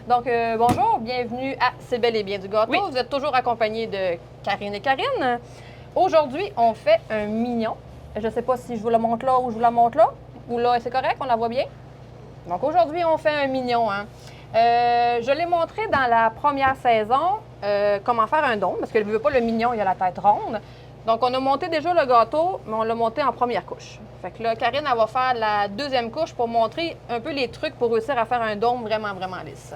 Donc, bonjour, bienvenue à C'est bel et bien du gâteau. Oui. Vous êtes toujours accompagnés de Karine et Karine. Aujourd'hui, on fait un mignon. Je ne sais pas si je vous le montre là ou je vous la montre là. Ou là, c'est correct, on la voit bien. Donc, aujourd'hui, on fait un mignon. Hein. Je l'ai montré dans la première saison, comment faire un dôme, parce que le mignon, il a la tête ronde. Donc, on a monté déjà le gâteau, mais on l'a monté en première couche. Fait que là, Karine, elle va faire la deuxième couche pour montrer un peu les trucs pour réussir à faire un dôme vraiment, vraiment lisse.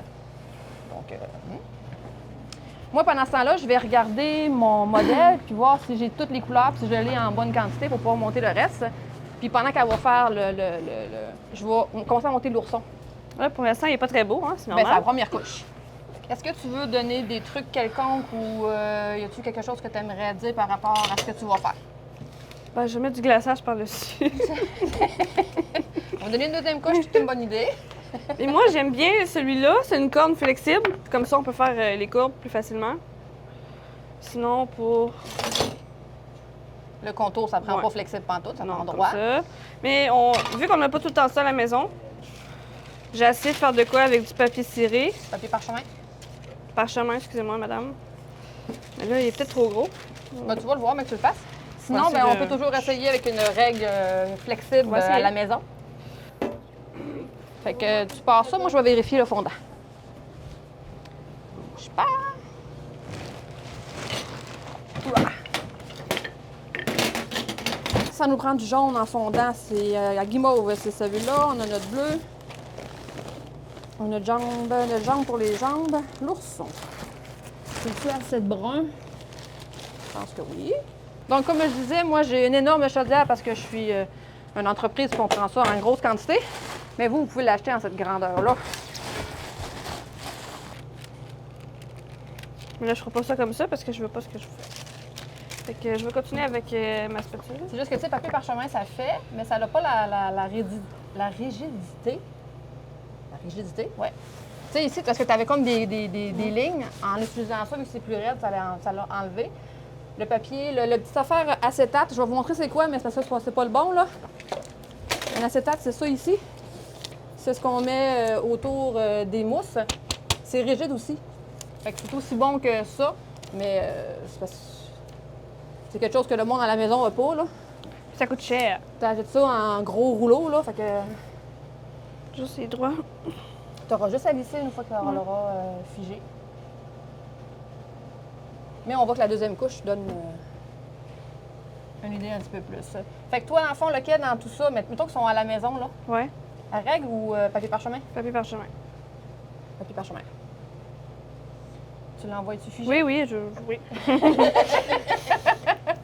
Donc, moi, pendant ce temps-là, je vais regarder mon modèle puis voir si j'ai toutes les couleurs puis si je l'ai en bonne quantité pour pouvoir monter le reste. Puis pendant qu'elle va faire je vais commencer à monter l'ourson. Là, pour l'instant, il n'est pas très beau, hein, c'est Bien, c'est normal. la première couche. Est-ce que tu veux donner des trucs quelconques ou y a-t-il quelque chose que tu aimerais dire par rapport à ce que tu vas faire? Ben, je vais mettre du glaçage par-dessus. On va donner une deuxième couche, c'est une bonne idée. Et moi, j'aime bien celui-là. C'est une corne flexible. Comme ça, on peut faire les courbes plus facilement. Sinon, pour... Le contour, ça prend Ouais. pas flexible pantoute, ça prend comme droit. ça. Mais vu qu'on n'a pas tout le temps ça à la maison, j'ai essayé de faire de quoi avec du papier ciré. Papier parchemin. Parchemin, excusez-moi, madame. Mais là, il est peut-être trop gros. Ben, tu vas le voir, mais que tu le fasses. Sinon, Ouais, ben, c'est on peut toujours essayer avec une règle flexible On va essayer. à la maison. Fait que tu pars ça, moi je vais vérifier le fondant. Je pars. Ouah. Ça nous prend du jaune en fondant, c'est à guimauve, c'est celui-là. On a notre bleu. On a notre jambe pour les jambes. L'ourson. C'est-tu assez brun? Je pense que oui. Donc, comme je disais, moi, j'ai une énorme chaudière parce que je suis une entreprise qui on prend ça en grosse quantité. Mais vous pouvez l'acheter en cette grandeur-là. Mais là, je ferai pas ça comme ça parce que je veux pas ce que je fais. Fait que je vais continuer avec ma spatule. C'est juste que, tu sais, papier parchemin, ça fait, mais ça n'a pas la rigidité. La rigidité, ouais. Tu sais, ici, parce que tu avais comme des lignes. En utilisant ça, vu que c'est plus raide, ça l'a enlevé. Le papier, le petit affaire acétate, je vais vous montrer c'est quoi, mais c'est parce que c'est pas le bon, là. Un acétate, c'est ça ici. C'est ce qu'on met autour des mousses. C'est rigide aussi. Fait que c'est aussi bon que ça, mais c'est quelque chose que le monde à la maison n'a pas, là. Ça coûte cher. T'achètes ça en gros rouleau, là, fait que Juste les droits. t'auras juste à lisser une fois qu'on l'aura figé. Mais on voit que la deuxième couche donne une idée un petit peu plus. Fait que toi, dans le fond, lequel dans tout ça, mettons qu'ils sont à la maison, là, Ouais. à règle ou papier parchemin? Papier parchemin. Papier parchemin. Tu l'envoies-tu figé? Oui, oui, oui.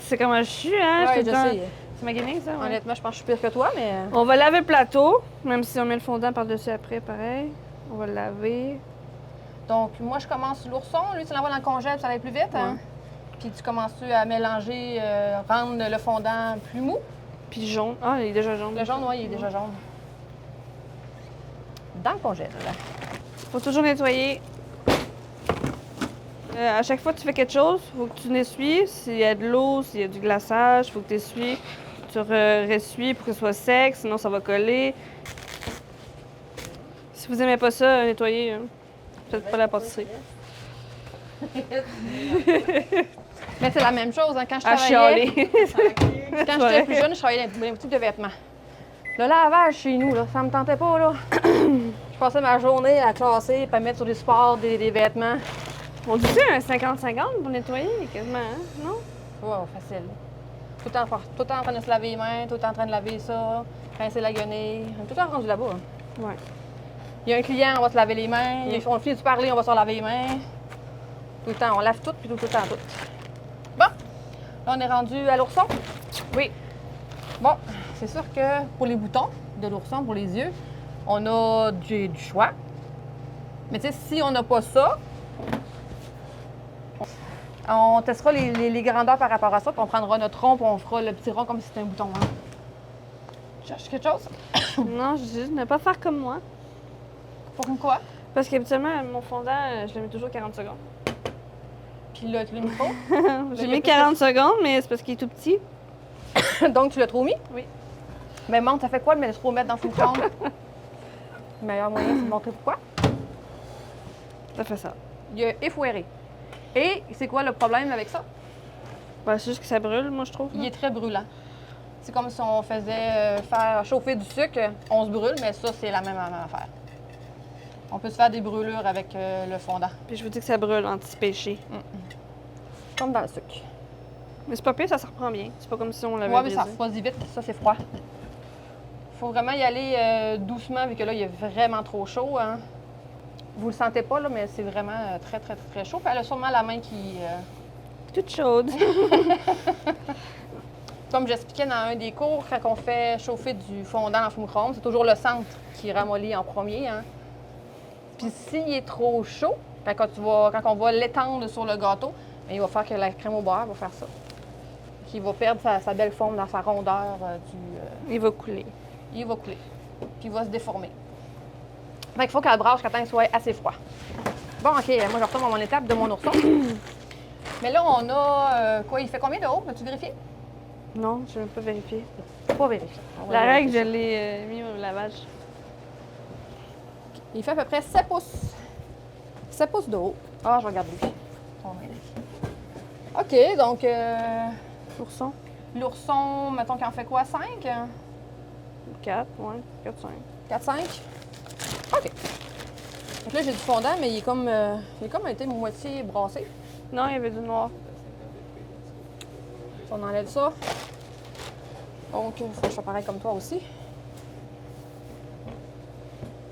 C'est comment je suis, hein? Ouais, tout je le temps- sais. C'est ma guinée, ça? Ouais. Honnêtement, je pense que je suis pire que toi, mais... On va laver le plateau, même si on met le fondant par-dessus après, pareil. On va le laver. Donc, moi, je commence l'ourson. Lui, tu l'envoies dans le congèle, puis ça va aller plus vite, hein? Puis tu commences à mélanger, rendre le fondant plus mou. Puis le jaune. Ah, il est déjà jaune. Le jaune, oui, il est déjà jaune. Dans le congèle. Faut toujours nettoyer. À chaque fois que tu fais quelque chose, il faut que tu l'essuies. S'il y a de l'eau, s'il y a du glaçage, il faut que tu essuies. Tu ressuies pour que ce soit sec, sinon ça va coller. Si vous n'aimez pas ça, nettoyez. Hein. Faites pas la pâtisserie. Mais c'est la même chose, hein, quand je À travaillais. chialer. Quand j'étais plus jeune, je travaillais dans une boutique de vêtements. Le lavage chez nous, là, ça me tentait pas, là. Je passais ma journée à classer et à mettre sur des supports des vêtements. On dit un 50-50 pour nettoyer, quasiment, hein? Non? Wow, facile. Tout le temps en train de se laver les mains, tout le temps en train de laver ça, rincer la guenille. On est tout le temps rendu là-bas. Hein. Ouais. Il y a un client, on va se laver les mains. On finit de parler, on va se laver les mains. Tout le temps, on lave tout, puis tout le temps tout. Bon, là, on est rendu à l'ourson. Oui. Bon, c'est sûr que pour les boutons de l'ourson, pour les yeux, on a du choix. Mais tu sais, si on n'a pas ça, on testera les grandeurs par rapport à ça, puis on prendra notre rond, puis on fera le petit rond comme si c'était un bouton. Hein. Tu cherches quelque chose? Non, je dis juste ne pas faire comme moi. Pourquoi? Parce qu'habituellement, mon fondant, je le mets toujours 40 secondes. Puis là, tu l'as mis trop. J'ai il y a mis plus 40 secondes, mais c'est parce qu'il est tout petit. Donc, tu l'as trop mis? Oui. Mais montre, ça fait quoi de trop mettre dans le micro-ondes? Le meilleur moyen, c'est de montrer pourquoi. Ça fait ça. Il a effoiré. Et c'est quoi le problème avec ça? Ben, c'est juste que ça brûle, moi, je trouve. Il là. est très brûlant. C'est comme si on faisait faire chauffer du sucre, on se brûle, mais ça, c'est la même affaire. On peut se faire des brûlures avec le fondant. Puis je vous dis que ça brûle, anti-péché. Comme dans le sucre. Mais c'est pas pire, ça se reprend bien. C'est pas comme si on l'avait Ouais, mais ça brisé. refroidit vite, ça, c'est froid. Faut vraiment y aller doucement, vu que là, il est vraiment trop chaud. Hein. Vous le sentez pas, là, mais c'est vraiment très, très, très chaud. Puis elle a sûrement la main qui... Toute chaude. Comme j'expliquais dans un des cours, quand on fait chauffer du fondant dans le four micro-ondes, c'est toujours le centre qui ramollit en premier. Hein. Puis s'il est trop chaud, quand on va l'étendre sur le gâteau, bien, il va faire que la crème au beurre va faire ça. Il va perdre sa belle forme dans sa rondeur Il va couler. il va couler. Puis il va se déformer. Fait qu'il faut qu'elle brasse quand il soit assez froid. Bon, OK, moi je retourne à mon étape de mon ourson. Mais là, on a quoi? Il fait combien de haut? As-tu vérifié? Non, je vais pas vérifier. Pas vérifié. On va La règle, vérifier je l'ai mis au lavage. ça. Il fait à peu près 7 pouces. 7 pouces de haut. Ah, je regarde lui. On va aider. OK, donc L'ourson. l'ourson, mettons qu'il en fait quoi? 5? 4, ouais. 4, 5. 4, 5? OK. Donc là, j'ai du fondant, mais il est comme été moitié brassé. Non, il y avait du noir. On enlève ça. Donc, il faut que je fasse pareil comme toi aussi.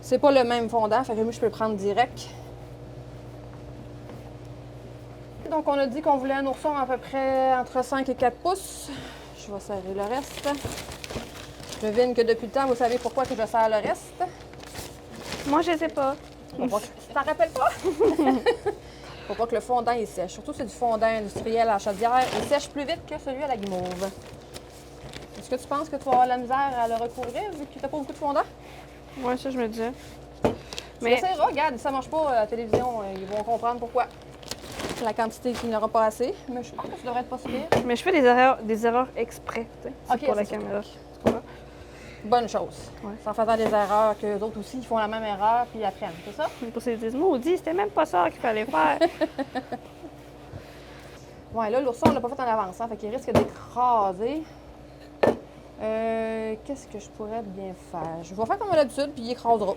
C'est pas le même fondant, fait que moi, je peux le prendre direct. Donc, on a dit qu'on voulait un ourson à peu près entre 5 et 4 pouces. Je vais serrer le reste. Je devine que depuis le temps, vous savez pourquoi que je serre le reste. Moi, je sais pas. Tu t'en rappelles pas? Faut pas que le fondant il sèche. Surtout c'est du fondant industriel à chaudière. Il sèche plus vite que celui à la guimauve. Est-ce que tu penses que tu vas avoir la misère à le recouvrir vu que tu n'as pas beaucoup de fondant? Ouais, ça, je me disais. Mais c'est regarde, ça marche pas à la télévision. Ils vont comprendre pourquoi. La quantité qu'il n'y aura pas assez. Mais je pense que ça devrait être pas si pire. Mais je fais des erreurs exprès, tu sais. C'est Ok, pour la c'est ça. caméra. Tu comprends? Bonne chose. Ouais. Sans faisant des erreurs, qu'eux autres aussi, ils font la même erreur puis ils apprennent. C'est ça? Pour ces 10 maudits, c'était même pas ça qu'il fallait faire. Ouais, là, l'ourson, on l'a pas fait en avance, hein, fait qu'il risque d'écraser. Qu'est-ce que je pourrais bien faire? Je vais faire comme d'habitude, puis il écrasera.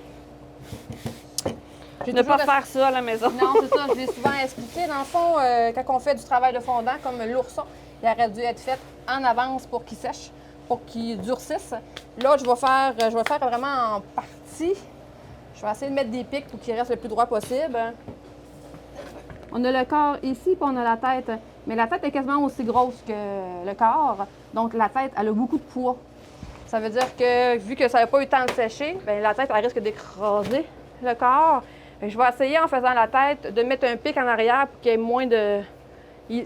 J'ai Ne pas toujours faire ça à la maison. Non, c'est ça, je l'ai souvent expliqué. Dans le fond, quand on fait du travail de fondant, comme l'ourson, il aurait dû être fait en avance pour qu'il sèche, pour qu'il durcisse. Là, je vais faire vraiment en partie. Je vais essayer de mettre des pics pour qu'il reste le plus droit possible. On a le corps ici, puis on a la tête. Mais la tête est quasiment aussi grosse que le corps. Donc, la tête, elle a beaucoup de poids. Ça veut dire que, vu que ça n'a pas eu le temps de sécher, bien, la tête, elle risque d'écraser le corps. Fait que je vais essayer, en faisant la tête, de mettre un pic en arrière pour qu'il y ait moins de... Tu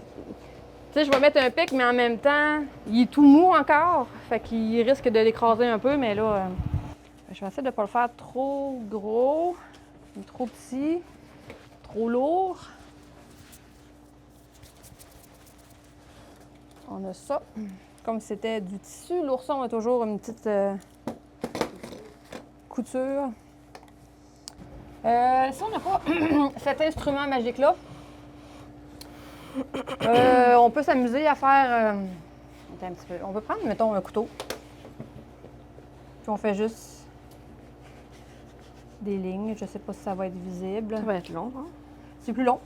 sais, je vais mettre un pic, mais en même temps, il est tout mou encore. Fait qu'il risque de l'écraser un peu, mais là, je vais essayer de ne pas le faire trop gros, ni trop petit, trop lourd. On a ça. Comme c'était du tissu, l'ourson a toujours une petite couture. Si on n'a pas cet instrument magique-là, on peut s'amuser à faire... Attends un petit peu. On peut prendre, mettons, un couteau. Puis on fait juste des lignes. Je sais pas si ça va être visible. Ça va être long, hein? C'est plus long.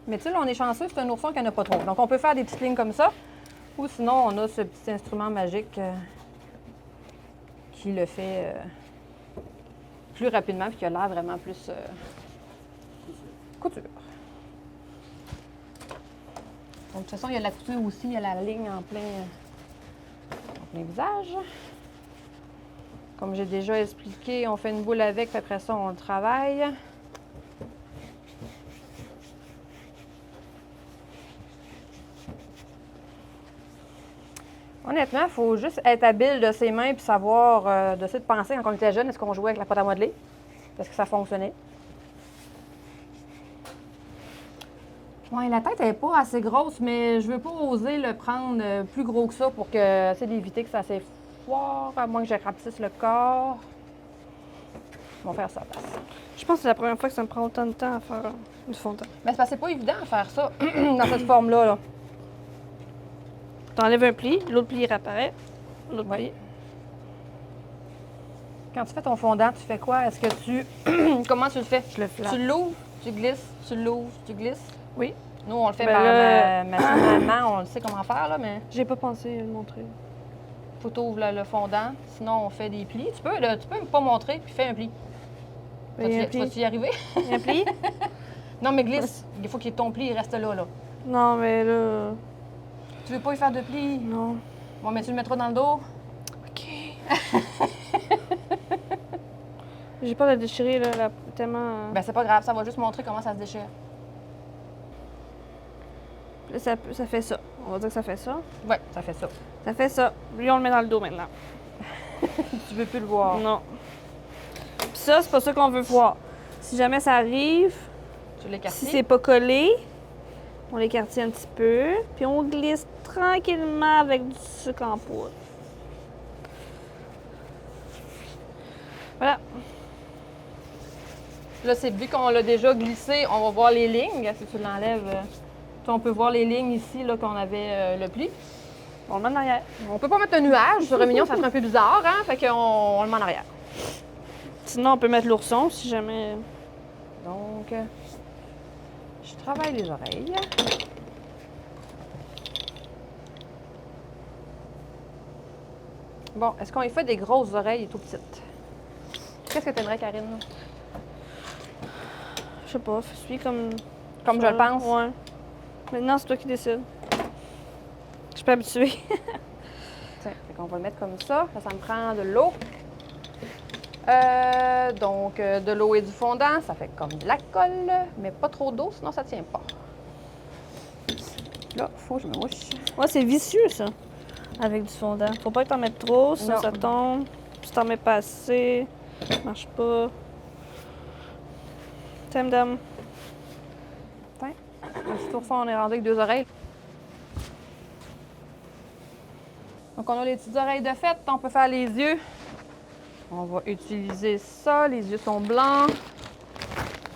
Mais tu sais, là, on est chanceux, c'est un ourson qui n'en a pas trop. Donc, on peut faire des petites lignes comme ça. Ou sinon, on a ce petit instrument magique qui le fait plus rapidement puis qui a l'air vraiment plus couture. Donc, de toute façon, il y a la couture aussi, il y a la ligne en plein visage. Comme j'ai déjà expliqué, on fait une boule avec, puis après ça, on le travaille. Honnêtement, il faut juste être habile de ses mains puis savoir, d'essayer de penser quand on était jeune, est-ce qu'on jouait avec la pâte à modeler? Est-ce que ça fonctionnait? Oui, la tête n'est pas assez grosse, mais je ne veux pas oser le prendre plus gros que ça pour que, essayer d'éviter que ça s'effoire, à moins que je rapetisse le corps. On va faire ça à la place. Je pense que c'est la première fois que ça me prend autant de temps à faire du fondant. Mais c'est parce que c'est pas évident de faire ça dans cette forme-là. Là. T'enlèves un pli, l'autre pli réapparaît. L'autre Ouais. pli. Quand tu fais ton fondant, tu fais quoi? Est-ce que tu... Comment tu le fais? Je le flatte. Tu l'ouvres, tu glisses, tu l'ouvres, tu glisses. Oui. Nous, on le fait Ben par là- machinalement, on le sait comment faire, là, mais J'ai pas pensé à le montrer. faut t'ouvrir le fondant. Sinon, on fait des plis. Tu peux me pas montrer, puis fais un pli. Il y a un pli. Vas-tu y arriver? Il y a un pli? Non, mais glisse. Il faut que ton pli il reste là, là. Non, mais là... Tu veux pas y faire de pli? Non. Bon, mais tu le mettras dans le dos. OK. J'ai peur de déchirer, là, tellement... Ben, c'est pas grave, ça va juste montrer comment ça se déchire. Là, ça fait ça. On va dire que ça fait ça. Ouais, ça fait ça. Ça fait ça. Lui, on le met dans le dos maintenant. Tu veux plus le voir. Non. Puis ça, c'est pas ça qu'on veut voir. Si jamais ça arrive, Tu l'écartes. si c'est pas collé, on l'écartit un petit peu, puis on glisse tranquillement avec du sucre en poudre. Voilà. Là, c'est vu qu'on l'a déjà glissé, on va voir les lignes. Si tu l'enlèves, on peut voir les lignes ici, là, qu'on avait le pli. On le met en arrière. On peut pas mettre un nuage sur un mignon, ça serait un peu bizarre, hein? Fait qu'on on le met en arrière. Sinon, on peut mettre l'ourson si jamais... Donc, je travaille les oreilles. Bon, est-ce qu'on y fait des grosses oreilles et tout petites? Qu'est-ce que tu aimerais, Karine? Je sais pas, suis comme... Comme je ça. le pense? Ouais. Maintenant, c'est toi qui décides. Je suis pas habituée. Tiens, fait qu'on va le mettre comme ça. Ça me prend de l'eau. Donc, de l'eau et du fondant, ça fait comme de la colle, mais pas trop d'eau, sinon ça tient pas. Là, faut que je me mouche. Ouais, c'est vicieux, ça. Avec du fondant. Faut pas que t'en mettes trop, sinon Non. ça tombe. Si t'en mets pas assez, ça marche pas. Dame. Tiens, un petit tour fond, on est rendu avec 2 oreilles. Donc, on a les petites oreilles de fête. On peut faire les yeux. On va utiliser ça. Les yeux sont blancs.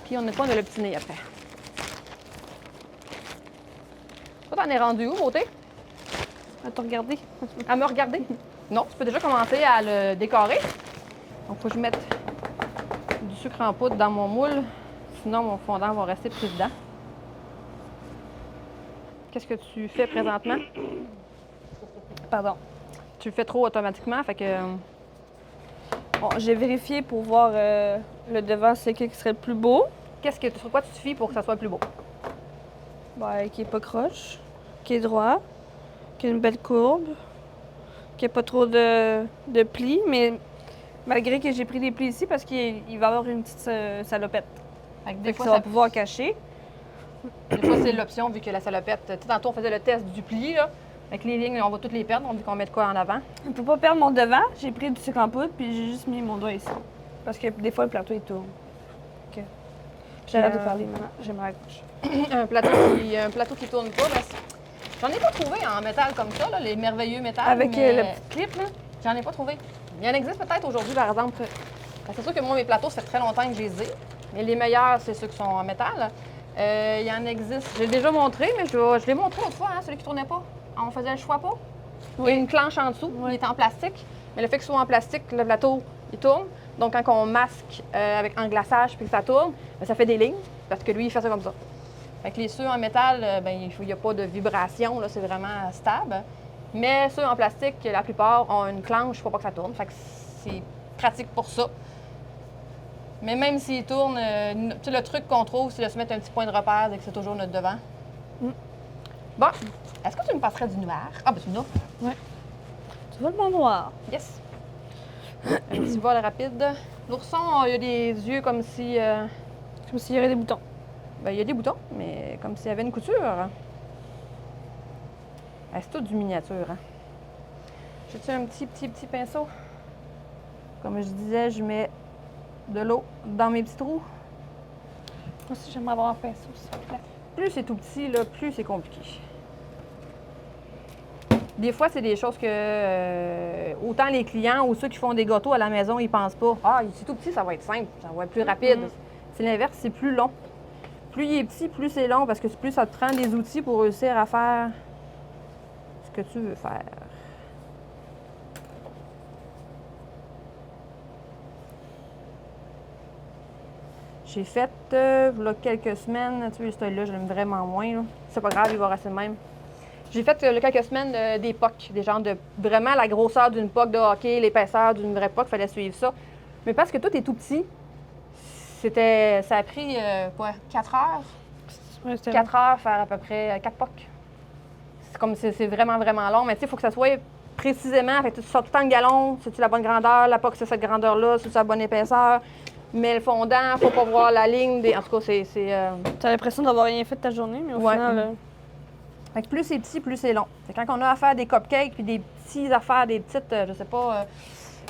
Puis, on n'est pas de le petit nez après. Toi, t'en es rendu où, beauté? À te regarder. À me regarder? Non, tu peux déjà commencer à le décorer. Donc, il faut que je mette du sucre en poudre dans mon moule. Sinon, mon fondant va rester pris dedans. Qu'est-ce que tu fais présentement? Pardon. Tu le fais trop automatiquement, fait que... Bon, j'ai vérifié pour voir le devant, c'est qui serait le plus beau. Sur quoi tu te fies pour que ça soit plus beau? Ben, qui est pas croche, qui est droit, qui a une belle courbe, qui a pas trop de plis, mais malgré que j'ai pris des plis ici parce qu'il va avoir une petite salopette. Fait que Fait des que fois, ça va pouvoir cacher. c'est l'option vu que la salopette... Tu sais, tantôt, on faisait le test du pli, là. Avec les lignes, on va toutes les perdre, vu qu'on met de quoi en avant. Pour pas perdre mon devant, j'ai pris du sucre en poudre puis j'ai juste mis mon doigt ici. Parce que des fois, le plateau, il tourne. OK. J'arrête de parler maintenant, je me raccroche. un plateau qui tourne pas, ben, j'en ai pas trouvé en métal comme ça, là, les merveilleux métal. Avec mais le petit clip, là. J'en ai pas trouvé. Il y en existe peut-être aujourd'hui, par exemple. C'est sûr que moi, mes plateaux, ça fait très longtemps que je les ai. Mais les meilleurs, c'est ceux qui sont en métal. Il y en existe. J'ai déjà montré, mais je l'ai montré l'autre fois, hein, celui qui tournait pas. On faisait le choix pas. Il y a une planche en dessous, il est en plastique. Mais le fait qu'il soit en plastique, le plateau, il tourne. Donc, quand on masque en glaçage puis que ça tourne, ben, ça fait des lignes. Parce que lui, il fait ça comme ça. Fait que les ceux en métal, ben, il n'y a pas de vibration, là, c'est vraiment stable. Mais ceux en plastique, la plupart ont une planche pour pas que ça tourne. Fait que c'est pratique pour ça. Mais même s'il tourne, tu sais, le truc qu'on trouve, c'est de se mettre un petit point de repère et que c'est toujours notre devant. Bon, est-ce que tu me passerais du noir? Ah, ben tu l'as. Ouais. Tu vois le bon noir? Yes. Un petit vol rapide. L'ourson, il y a des yeux comme si... Comme s'il y avait des boutons. Ben, il y a des boutons, mais comme s'il y avait une couture. C'est tout du miniature. Hein? J'ai-tu un petit pinceau? Comme je disais, je mets de l'eau dans mes petits trous. Moi aussi, j'aimerais avoir un pinceau, s'il te plaît. Plus c'est tout petit, là, plus c'est compliqué. Des fois, c'est des choses que autant les clients ou ceux qui font des gâteaux à la maison, ils pensent pas. Ah, c'est tout petit, ça va être simple, ça va être plus rapide. C'est l'inverse, c'est plus long. Plus il est petit, plus c'est long parce que plus ça te prend des outils pour réussir à faire ce que tu veux faire. J'ai fait, là, quelques semaines, tu sais, le style-là, je l'aime vraiment moins. Là. C'est pas grave, il va rester le même. J'ai fait, quelques semaines, des POC, des genres de vraiment la grosseur d'une POC de hockey, l'épaisseur d'une vraie POC, fallait suivre ça. Mais parce que tout est tout petit, ça a pris, 4 heures? Ouais, 4 heures faire à peu près 4 POC. C'est vraiment, vraiment long, mais tu sais, il faut que ça soit précisément, fait que tu sors tout le temps le galon, c'est-tu la bonne grandeur, la POC c'est cette grandeur-là, c'est-tu la bonne épaisseur. Mais le fondant, faut pas voir la ligne. En tout cas, T'as l'impression d'avoir rien fait de ta journée, mais au final... Fait que plus c'est petit, plus c'est long. Fait que quand on a à faire des cupcakes puis des petites affaires, des petites, je sais pas,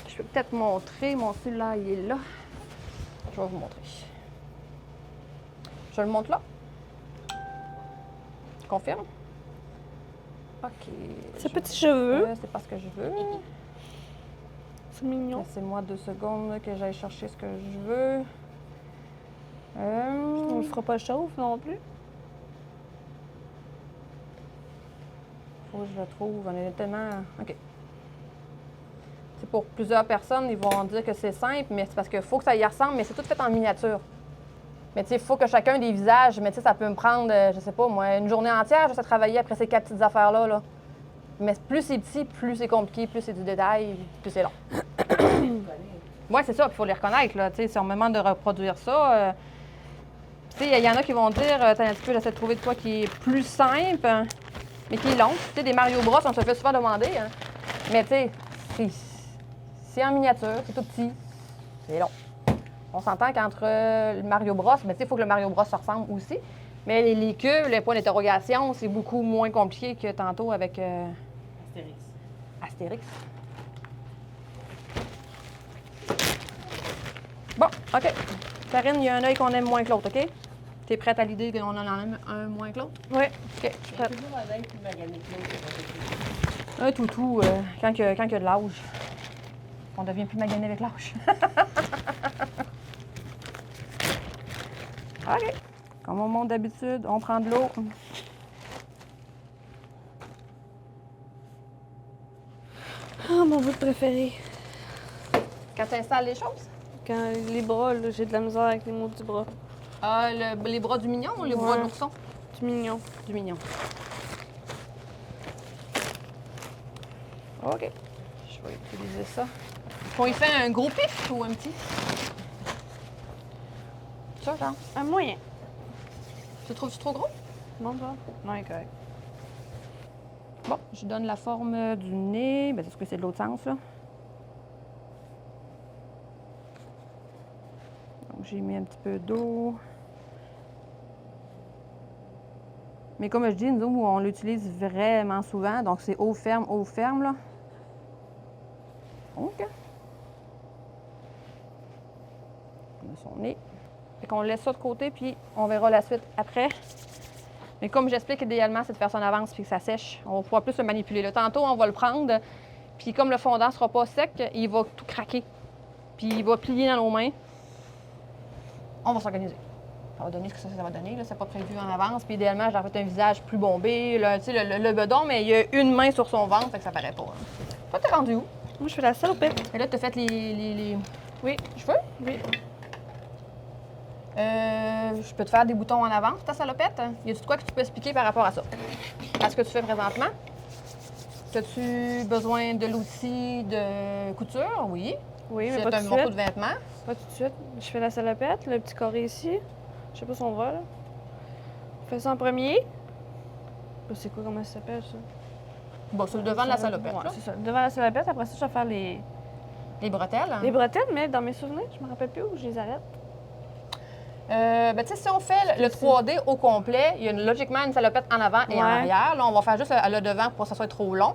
je peux peut-être montrer. Mon cellulaire, il est là. Je vais vous montrer. Je le montre là. Confirme. OK. Ces petits cheveux. C'est pas ce que je veux. C'est mignon. Laissez-moi 2 secondes là, que j'aille chercher ce que je veux. On le fera pas chauffe non plus. Faut que je le trouve. On est tellement... OK. C'est pour plusieurs personnes, ils vont dire que c'est simple, mais c'est parce qu'il faut que ça y ressemble, mais c'est tout fait en miniature. Mais tu sais, il faut que chacun des visages, mais tu sais, ça peut me prendre, je sais pas, moi, une journée entière, je sais travailler après ces 4 petites affaires-là. Là. Mais plus c'est petit, plus c'est compliqué, plus c'est du détail, plus c'est long. Oui, c'est ça, il faut les reconnaître, là. Tu sais, si on me demande de reproduire ça, tu sais, il y en a qui vont dire, t'as un petit peu, j'essaie de trouver de quoi qui est plus simple, mais qui est long. Tu sais, des Mario Bros, on se fait souvent demander, hein. Mais tu sais, c'est en miniature, c'est tout petit, c'est long. On s'entend qu'entre le Mario Bros, mais tu sais, il faut que le Mario Bros se ressemble aussi. Mais les cubes, les points d'interrogation, c'est beaucoup moins compliqué que tantôt avec Astérix. Bon, OK. Karine, il y a un œil qu'on aime moins que l'autre, OK? T'es prête à l'idée qu'on en aime un moins que l'autre? Oui. OK, je suis prête. Un toutou, quand il y a de l'âge. On devient plus magané avec l'âge. OK. Comme on monte d'habitude, on prend de l'eau. Ah, mon bout préféré. Quand tu installes les choses? Quand les bras, là, j'ai de la misère avec les mots du bras. Ah, les bras du mignon ou les bras de l'ourson? Du mignon. Du mignon. OK. Je vais utiliser ça. On y fait un gros pif ou un petit? Ça, genre? Un moyen. Tu trouves-tu trop gros? Non, pas. Non, correct. Bon, je donne la forme du nez. Bien, c'est ce que c'est de l'autre sens, là. Donc, j'ai mis un petit peu d'eau. Mais comme je dis, nous, on l'utilise vraiment souvent. Donc, c'est eau ferme, là. OK. On a son nez. Fait qu'on laisse ça de côté, puis on verra la suite après. Mais comme j'explique, idéalement, c'est de faire ça en avance puis que ça sèche. On va pouvoir plus le manipuler. Là, tantôt, on va le prendre, puis comme le fondant ne sera pas sec, il va tout craquer. Puis il va plier dans nos mains. On va s'organiser. Ça va donner ce que ça va donner. C'est pas prévu en avance. Puis idéalement, j'ai fait un visage plus bombé, là, le bedon, mais il y a une main sur son ventre, fait que ça paraît pas. Hein. Toi, t'es rendu où? Moi, je fais la salopette. Et là, tu as fait les Oui. cheveux? Oui. Je peux te faire des boutons en avant pour ta salopette? Y a-tu de quoi que tu peux expliquer par rapport à ça? À ce que tu fais présentement? As-tu besoin de l'outil de couture? Oui. Oui, mais C'est pas tout un de morceau suite. de vêtement. Pas tout de suite. Je fais la salopette, le petit carré ici. Je sais pas si on va, là. On fait ça en premier. C'est quoi, comment ça s'appelle, ça? Bon, sur le devant de la salopette, Ouais, là. c'est ça. Devant la salopette, après ça, je vais faire les Les bretelles. Hein? bretelles, mais dans mes souvenirs, je me rappelle plus où je les arrête. Ben, tu sais, si on fait le 3D au complet, il y a logiquement une salopette en avant et en arrière. Là, on va faire juste le devant pour que ça soit trop long.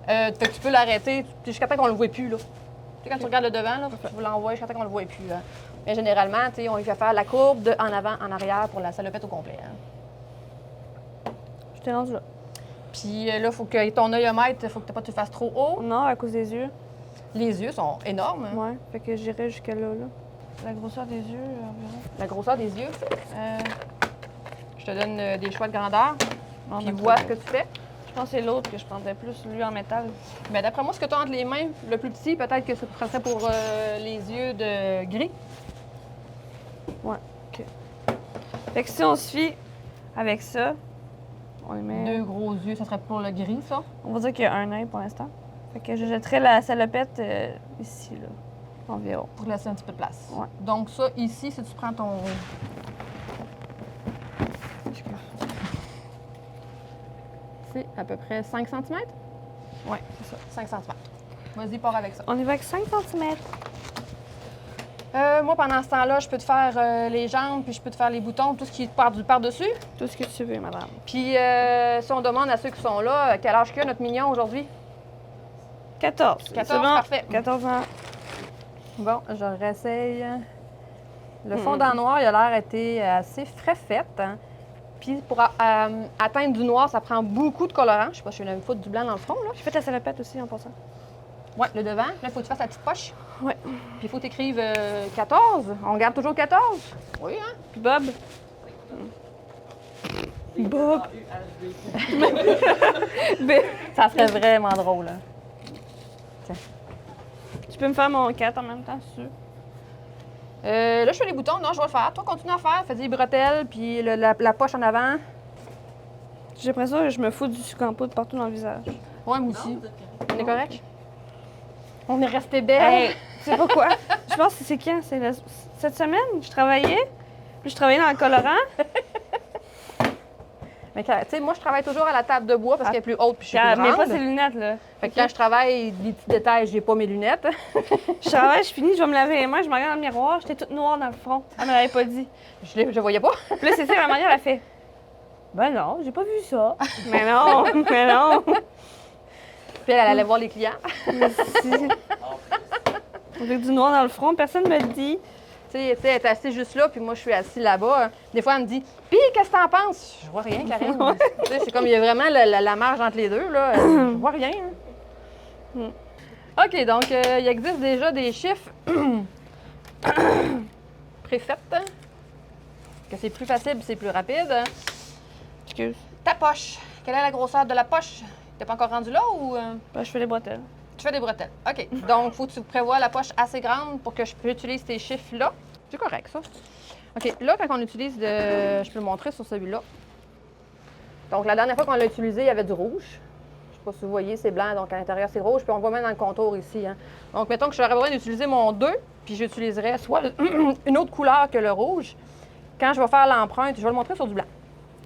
Fait que tu peux l'arrêter jusqu'à temps qu'on le voit plus, là. Tu sais, quand tu regardes le devant, là, tu veux l'envoyer jusqu'à temps qu'on le voit plus. Hein. Mais généralement, tu sais, on lui fait faire la courbe de en avant, en arrière pour la salopette au complet. Hein. Je t'ai rendu là. Puis là, il faut que ton œillomètre, il faut que tu le fasses trop haut. Non, à cause des yeux. Les yeux sont énormes. Hein. Ouais. Fait que j'irai jusqu'à là, là. La grosseur des yeux, environ. La grosseur des yeux. Je te donne des choix de grandeur. Non, Puis mais vois trop ce que beau. tu fais. Je pense que c'est l'autre que je prendrais plus, lui en métal. Mais d'après moi, ce que tu as entre les mains, le plus petit, peut-être que ce serait pour les yeux de gris. Ouais, OK. Fait que si on se fie avec ça, on les met... Deux gros yeux, ça serait pour le gris, ça. On va dire qu'il y a un œil pour l'instant. Fait que je jetterai la salopette ici, là, environ. Pour laisser un petit peu de place. Ouais. Donc ça, ici, si tu prends ton... C'est à peu près 5 cm? Ouais, c'est ça. 5 cm. Vas-y, pars avec ça. On y va avec 5 cm. Moi, pendant ce temps-là, je peux te faire les jambes, puis je peux te faire les boutons, tout ce qui est par-dessus. Tout ce que tu veux, madame. Puis si on demande à ceux qui sont là, quel âge qu'il a notre mignon aujourd'hui? 14. 14, C'est bon? parfait. 14 ans. Bon, je réessaye. Le fondant noir, il a l'air été assez frais fait. Hein? Puis pour atteindre du noir, ça prend beaucoup de colorant. Je sais pas si je viens de me foutre du blanc dans le fond, là. J'ai fait la salopette aussi en passant. Ouais, le devant. Là, il faut que tu fasses la petite poche. Ouais. Puis il faut que tu écrives 14. On garde toujours 14? Oui, hein? Puis Bob. Bob. Ça serait vraiment drôle, hein? Tu peux me faire mon 4 en même temps, si tu veux. Là, je fais les boutons. Non, je vais le faire. Toi, continue à faire. Fais des bretelles, puis la poche en avant. J'ai l'impression que je me fous du sucre en poudre partout dans le visage. Ouais, moi aussi. On est correct? On est resté belle. Hey, tu sais pas quoi? Je pense que c'est quand? Cette semaine, je travaillais. Puis je travaillais dans le colorant. Mais tu sais, moi, je travaille toujours à la table de bois parce qu'elle est plus haute puis je suis plus Mais grande. pas ses lunettes, là. Fait que quand je travaille, des petits détails, j'ai pas mes lunettes. Je travaille, je finis, je vais me laver les mains, je me regarde dans le miroir, j'étais toute noire dans le front. Elle me l'avait pas dit. Je voyais pas. Puis là, c'est ça, ma manière, elle a fait. Ben non, j'ai pas vu ça. Mais non, mais non. Puis elle allait voir les clients. Mais si. Avec du noir dans le front, personne me le dit. Tu sais, elle est assise juste là, puis moi, je suis assise là-bas. Des fois, elle me dit « Puis, qu'est-ce que t'en penses? » Je vois rien, Karine. Tu sais, c'est comme il y a vraiment la marge entre les deux, là. Je vois rien. Hein. OK, donc, il existe déjà des chiffres préfaits. Que c'est plus facile, c'est plus rapide. Excuse. Ta poche. Quelle est la grosseur de la poche? T'es pas encore rendu là ou... Ben, je fais les bretelles. Tu fais des bretelles. OK. Donc, il faut que tu prévois la poche assez grande pour que je puisse utiliser ces chiffres-là. C'est correct, ça. OK. Là, quand on utilise je peux le montrer sur celui-là. Donc, la dernière fois qu'on l'a utilisé, il y avait du rouge. Je sais pas si vous voyez, c'est blanc, donc à l'intérieur, c'est rouge. Puis on le voit même dans le contour ici. Hein. Donc, mettons que j'aurais besoin d'utiliser mon 2, puis j'utiliserais soit une autre couleur que le rouge. Quand je vais faire l'empreinte, je vais le montrer sur du blanc.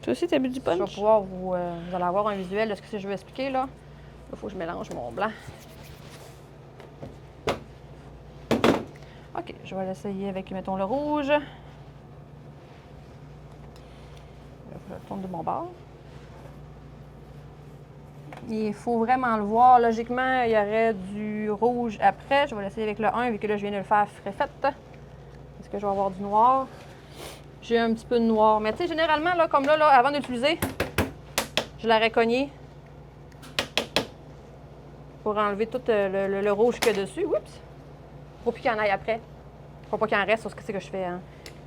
Toi aussi, t'as bu du punch? Je vais pouvoir vous allez avoir un visuel de ce que je veux expliquer, là. Il faut que je mélange mon blanc. OK, je vais l'essayer avec, mettons, le rouge. Je tourne de mon bord. Il faut vraiment le voir. Logiquement, il y aurait du rouge après. Je vais l'essayer avec le 1, vu que là, je viens de le faire frais fait. Est-ce que je vais avoir du noir? J'ai un petit peu de noir. Mais tu sais, généralement, là, comme là, avant d'utiliser, je l'aurais cogné pour enlever tout le rouge qu'il y a dessus. Oups! Faut plus qu'il y en aille après. Faut pas qu'il en reste sur ce que c'est que je fais. Hein.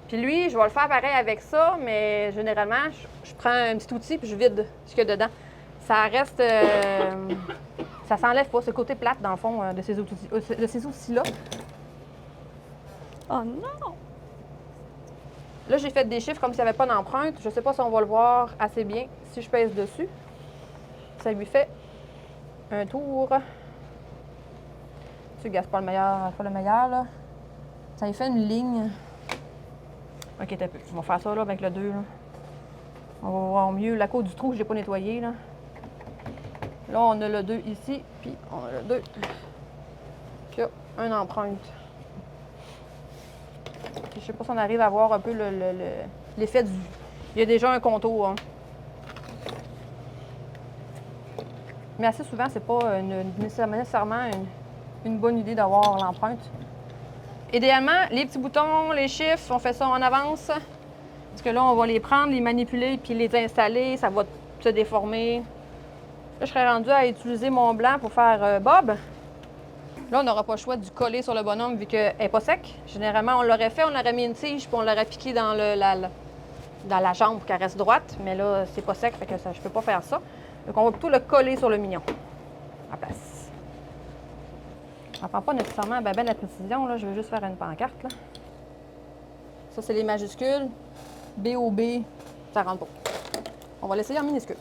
Puis lui, je vais le faire pareil avec ça, mais généralement, je prends un petit outil puis je vide ce qu'il y a dedans. Ça reste... ça s'enlève pas, ce côté plate, dans le fond, de ces outils-là. Oh non! Là, j'ai fait des chiffres comme s'il n'y avait pas d'empreinte. Je sais pas si on va le voir assez bien si je pèse dessus. Ça lui fait un tour. Tu gasses pas le meilleur, là. Ça lui fait une ligne. OK, t'as peu. On va faire ça là, avec le 2. Là. On va voir mieux. La côte du trou, je l'ai pas nettoyé. Là, on a le 2 ici, puis on a le 2. Puis une empreinte. Je sais pas si on arrive à voir un peu l'effet du... Il y a déjà un contour. Hein. Mais assez souvent, c'est pas nécessairement une bonne idée d'avoir l'empreinte. Idéalement, les petits boutons, les chiffres, on fait ça en avance. Parce que là, on va les prendre, les manipuler, puis les installer. Ça va se déformer. Là, je serais rendue à utiliser mon blanc pour faire Bob. Là, on n'aura pas le choix du coller sur le bonhomme vu qu'elle n'est pas sec. Généralement, on l'aurait fait, on aurait mis une tige puis on l'aurait piqué dans, dans la jambe pour qu'elle reste droite. Mais là, c'est pas sec, fait que ça, je peux pas faire ça. Donc, on va plutôt le coller sur le mignon à la place. Ça prend pas nécessairement ben la précision. Là. Je vais juste faire une pancarte. Là. Ça, c'est les majuscules. B-O-B, ça rentre pas. On va l'essayer en minuscule.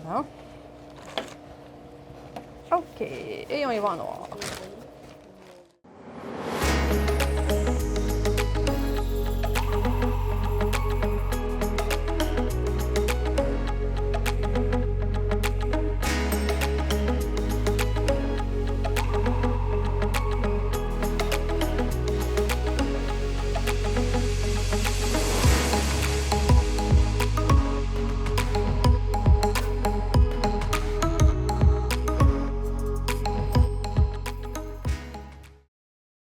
Bon. OK. Et on y va en noir.